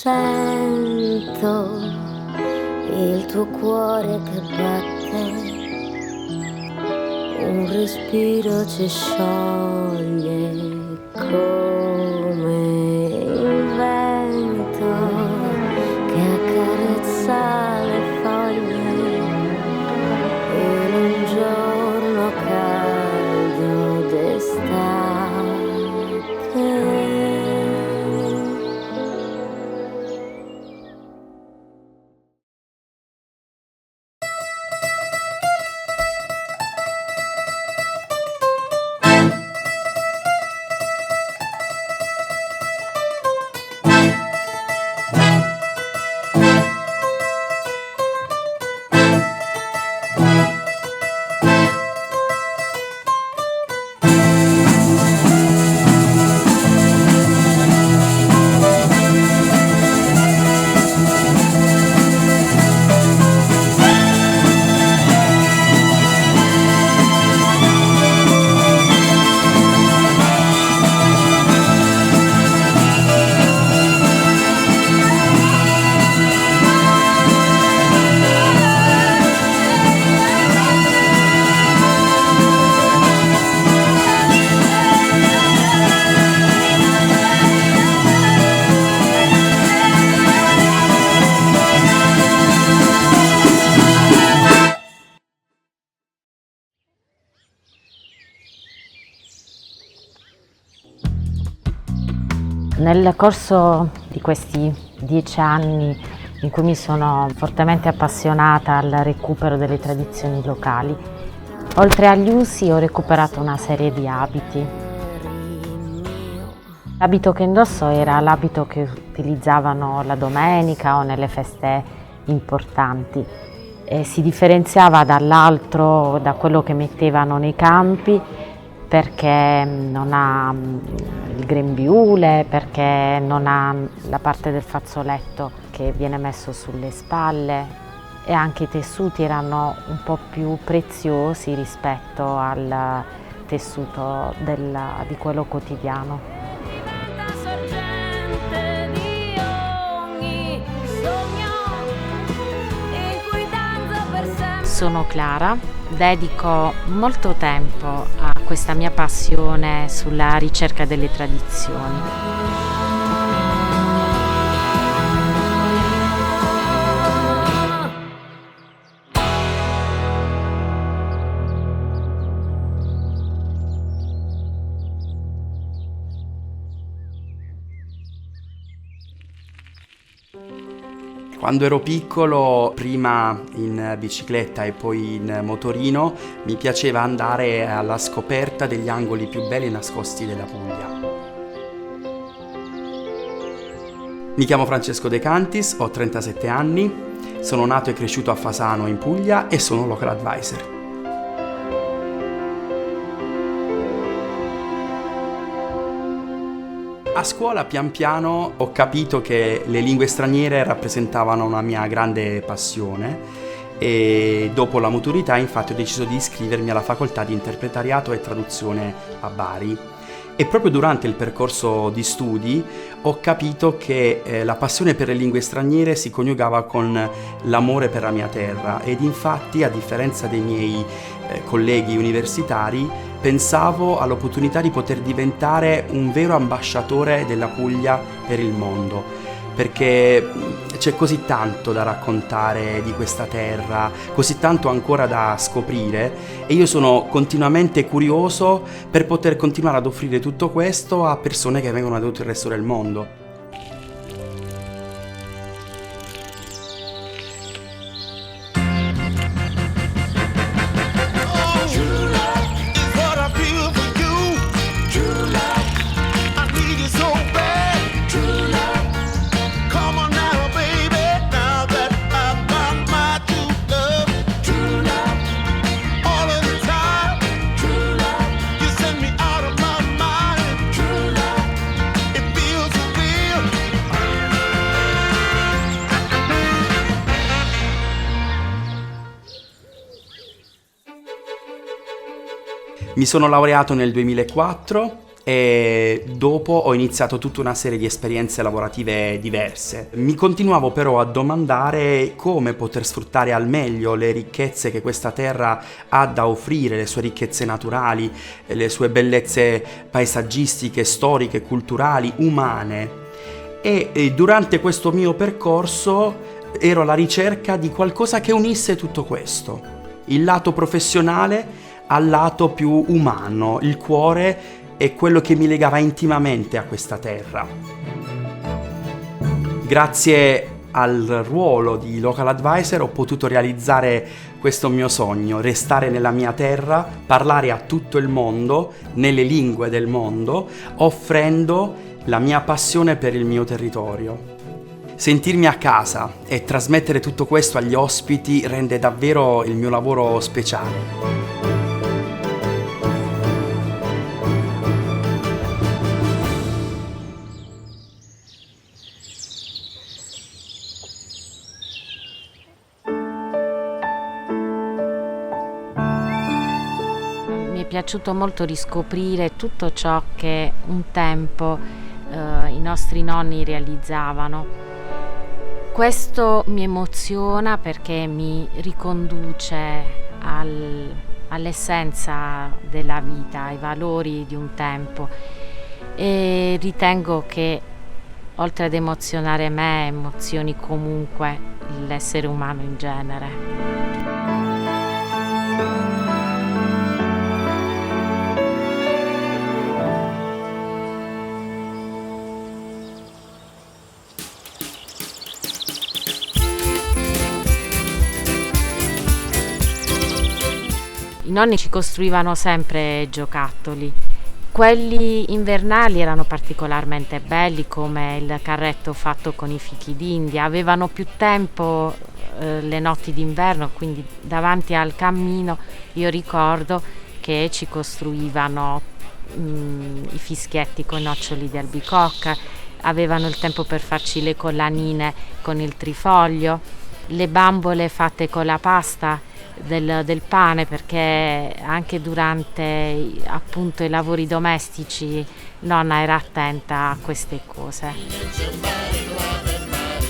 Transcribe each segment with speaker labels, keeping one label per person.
Speaker 1: Sento il tuo cuore che batte, un respiro ci scioglie come il vento che accarezza le foglie in un giorno caldo d'estate.
Speaker 2: Nel corso di questi 10 anni in cui mi sono fortemente appassionata al recupero delle tradizioni locali, oltre agli usi ho recuperato una serie di abiti. L'abito che indosso era l'abito che utilizzavano la domenica o nelle feste importanti e si differenziava dall'altro, da quello che mettevano nei campi, perché non ha il grembiule, perché non ha la parte del fazzoletto che viene messo sulle spalle, e anche i tessuti erano un po' più preziosi rispetto al tessuto di quello quotidiano. Sono Clara, dedico molto tempo a questa mia passione sulla ricerca delle tradizioni.
Speaker 3: Quando ero piccolo, prima in bicicletta e poi in motorino, mi piaceva andare alla scoperta degli angoli più belli nascosti della Puglia. Mi chiamo Francesco De Cantis, ho 37 anni, sono nato e cresciuto a Fasano in Puglia e sono local advisor. A scuola pian piano ho capito che le lingue straniere rappresentavano una mia grande passione e dopo la maturità infatti ho deciso di iscrivermi alla facoltà di interpretariato e traduzione a Bari. E proprio durante il percorso di studi ho capito che la passione per le lingue straniere si coniugava con l'amore per la mia terra ed infatti, a differenza dei miei colleghi universitari, pensavo all'opportunità di poter diventare un vero ambasciatore della Puglia per il mondo, perché c'è così tanto da raccontare di questa terra, così tanto ancora da scoprire e io sono continuamente curioso per poter continuare ad offrire tutto questo a persone che vengono da tutto il resto del mondo. Mi sono laureato nel 2004 e dopo ho iniziato tutta una serie di esperienze lavorative diverse. Mi continuavo però a domandare come poter sfruttare al meglio le ricchezze che questa terra ha da offrire, le sue ricchezze naturali, le sue bellezze paesaggistiche, storiche, culturali, umane. E durante questo mio percorso ero alla ricerca di qualcosa che unisse tutto questo, il lato professionale al lato più umano, il cuore è quello che mi legava intimamente a questa terra. Grazie al ruolo di Local Advisor ho potuto realizzare questo mio sogno, restare nella mia terra, parlare a tutto il mondo, nelle lingue del mondo, offrendo la mia passione per il mio territorio. Sentirmi a casa e trasmettere tutto questo agli ospiti rende davvero il mio lavoro speciale.
Speaker 2: Mi è piaciuto molto riscoprire tutto ciò che un tempo i nostri nonni realizzavano. Questo mi emoziona perché mi riconduce all'essenza della vita, ai valori di un tempo, e ritengo che oltre ad emozionare me, emozioni comunque l'essere umano in genere. I nonni ci costruivano sempre giocattoli. Quelli invernali erano particolarmente belli, come il carretto fatto con i fichi d'India. Avevano più tempo le notti d'inverno, quindi davanti al camino io ricordo che ci costruivano i fischietti con i noccioli di albicocca, avevano il tempo per farci le collanine con il trifoglio, le bambole fatte con la pasta del pane, perché anche durante appunto i lavori domestici nonna era attenta a queste cose.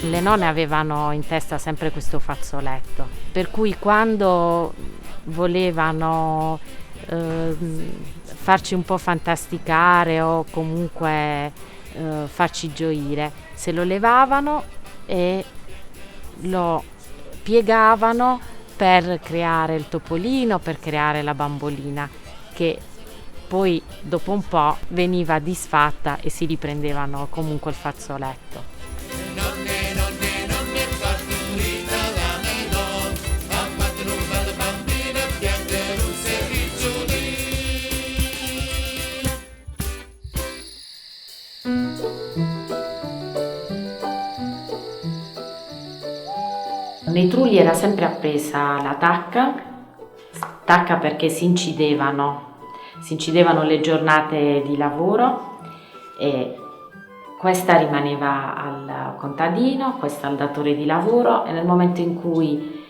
Speaker 2: Le nonne avevano in testa sempre questo fazzoletto, per cui quando volevano farci un po' fantasticare o comunque farci gioire, se lo levavano e lo piegavano per creare il topolino, per creare la bambolina, che poi dopo un po' veniva disfatta e si riprendevano comunque il fazzoletto. Nei trulli era sempre appesa la tacca perché si incidevano le giornate di lavoro e questa rimaneva al contadino, questa al datore di lavoro, e nel momento in cui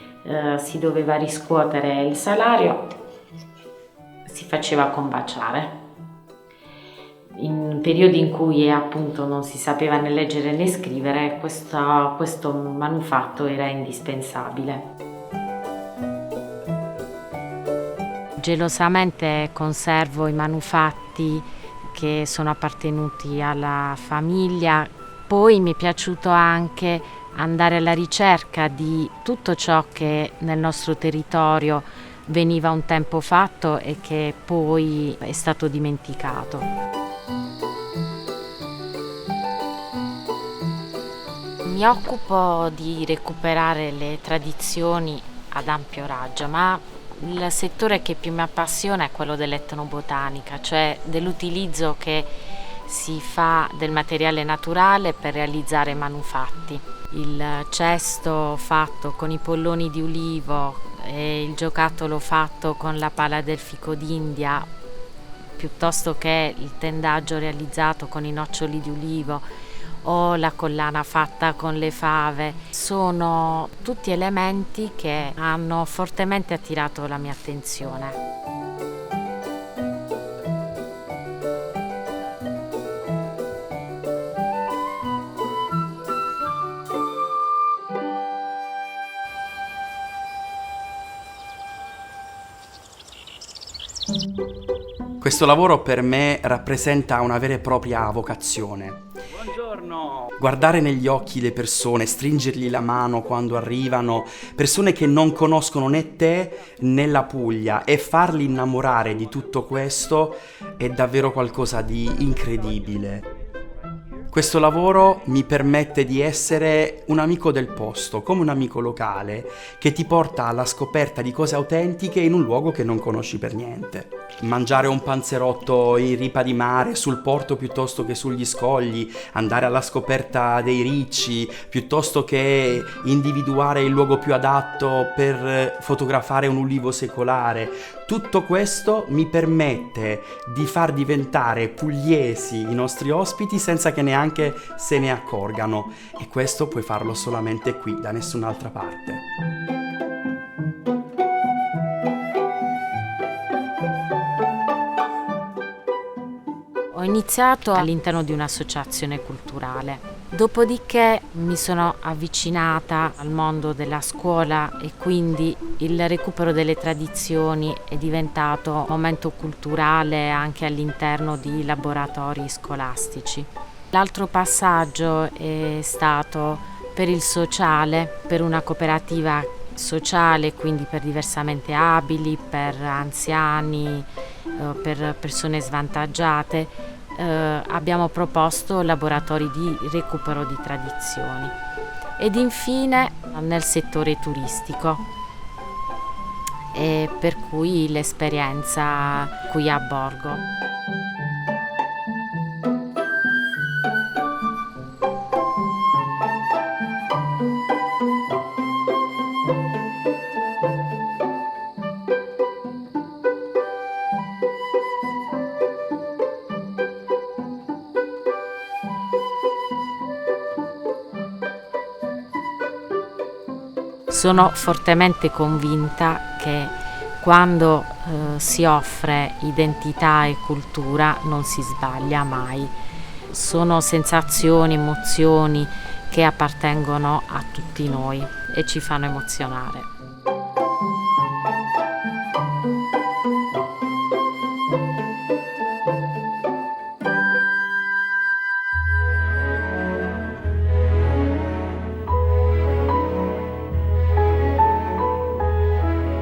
Speaker 2: si doveva riscuotere il salario si faceva combaciare. In periodi in cui appunto non si sapeva né leggere né scrivere, questo manufatto era indispensabile. Gelosamente conservo i manufatti che sono appartenuti alla famiglia. Poi mi è piaciuto anche andare alla ricerca di tutto ciò che nel nostro territorio veniva un tempo fatto e che poi è stato dimenticato. Mi occupo di recuperare le tradizioni ad ampio raggio, ma il settore che più mi appassiona è quello dell'etnobotanica, cioè dell'utilizzo che si fa del materiale naturale per realizzare manufatti. Il cesto fatto con i polloni di ulivo e il giocattolo fatto con la pala del fico d'India, piuttosto che il tendaggio realizzato con i noccioli di ulivo o la collana fatta con le fave, sono tutti elementi che hanno fortemente attirato la mia attenzione.
Speaker 3: Questo lavoro per me rappresenta una vera e propria vocazione. Buongiorno! Guardare negli occhi le persone, stringergli la mano quando arrivano, persone che non conoscono né te né la Puglia, e farli innamorare di tutto questo è davvero qualcosa di incredibile. Questo lavoro mi permette di essere un amico del posto, come un amico locale, che ti porta alla scoperta di cose autentiche in un luogo che non conosci per niente. Mangiare un panzerotto in ripa di mare, sul porto piuttosto che sugli scogli, andare alla scoperta dei ricci, piuttosto che individuare il luogo più adatto per fotografare un ulivo secolare. Tutto questo mi permette di far diventare pugliesi i nostri ospiti senza che neanche se ne accorgano, e questo puoi farlo solamente qui, da nessun'altra parte.
Speaker 2: Ho iniziato all'interno di un'associazione culturale, dopodiché mi sono avvicinata al mondo della scuola e quindi il recupero delle tradizioni è diventato un momento culturale anche all'interno di laboratori scolastici. L'altro passaggio è stato per il sociale, per una cooperativa sociale, quindi per diversamente abili, per anziani, per persone svantaggiate. Abbiamo proposto laboratori di recupero di tradizioni ed infine nel settore turistico, e per cui l'esperienza qui a Borgo. Sono fortemente convinta che quando si offre identità e cultura non si sbaglia mai. Sono sensazioni, emozioni che appartengono a tutti noi e ci fanno emozionare.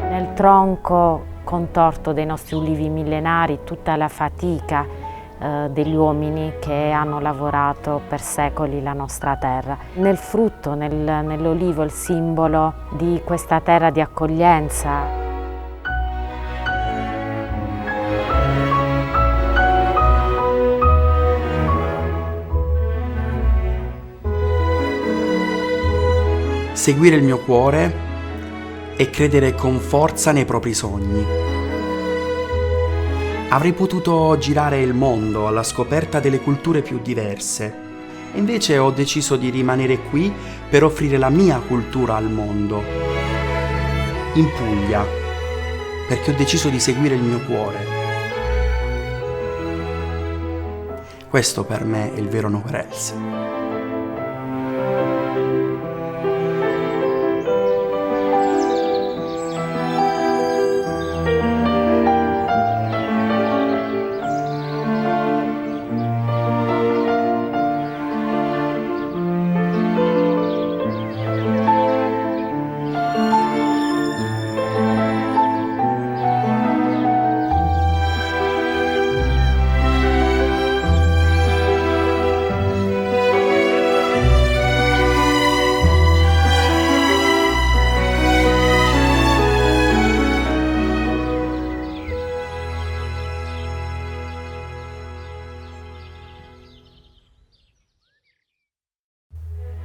Speaker 2: Nel tronco contorto dei nostri ulivi millenari tutta la fatica degli uomini che hanno lavorato per secoli la nostra terra. Nel frutto, nell'olivo, il simbolo di questa terra di accoglienza.
Speaker 3: Seguire il mio cuore e credere con forza nei propri sogni. Avrei potuto girare il mondo alla scoperta delle culture più diverse, e invece ho deciso di rimanere qui per offrire la mia cultura al mondo, in Puglia, perché ho deciso di seguire il mio cuore. Questo per me è il vero Noverels.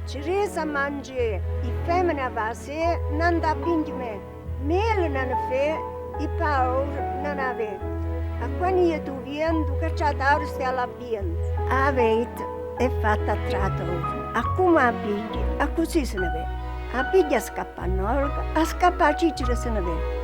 Speaker 4: Ceresa mangi i femmina vase non da bingme, mele non fe i paur non ave. A quando io tu vien, tu cacciataur stia la bien. Aveit è fatta trato. A come abigli, a così se ne ve. A piglia scappa a norga, a scappa a cicere se ne ve.